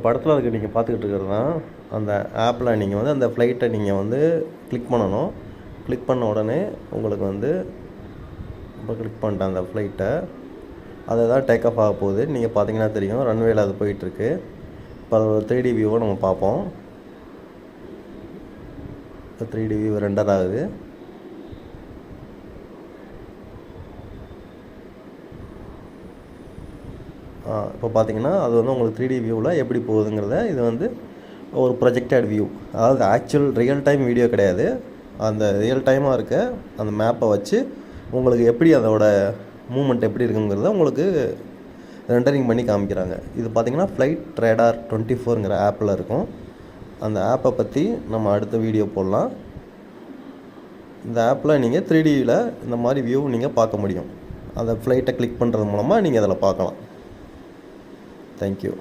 படத்தில் இருக்க நீங்கள் பார்த்துக்கிட்டு இருக்கிறது தான் அந்த ஆப்பில் நீங்கள் வந்து அந்த ஃப்ளைட்டை நீங்கள் வந்து கிளிக் பண்ணணும். கிளிக் பண்ண உடனே உங்களுக்கு வந்து இப்போ கிளிக் பண்ணிட்டேன் அந்த ஃப்ளைட்டை. அதை தான் டேக் ஆஃப் ஆக போகுது. நீங்கள் பார்த்தீங்கன்னா தெரியும், ரன்வேயில் அது போயிட்டுருக்கு. இப்போ அது ஒரு 3D வியூவை நம்ம பார்ப்போம். இப்போ 3D வியூ ரெண்டர் ஆகுது. இப்போ பார்த்தீங்கன்னா அது வந்து உங்களுக்கு 3D வியூவில் எப்படி போகுதுங்கிறத, இது வந்து ஒரு ப்ரொஜெக்டட் வியூ, அதாவது ஆக்சுவல் ரியல் டைம் வீடியோ கிடையாது. அந்த ரியல் டைமாக இருக்க அந்த மேப்பை வச்சு உங்களுக்கு எப்படி அதோட மூமெண்ட் எப்படி இருக்குங்கிறத உங்களுக்கு ரெண்டரிங் பண்ணி காமிக்கிறாங்க. இது பார்த்திங்கன்னா ஃப்ளைட் ரேடார் 24ங்கிற ஆப்பில் இருக்கும். அந்த ஆப்பை பற்றி நம்ம அடுத்த வீடியோ போடலாம். இந்த ஆப்பில் நீங்கள் 3Dயில் இந்த மாதிரி வியூ நீங்கள் பார்க்க முடியும். அந்த ஃப்ளைட்டை கிளிக் பண்ணுறது மூலமாக நீங்கள் அதில் பார்க்கலாம். Thank you.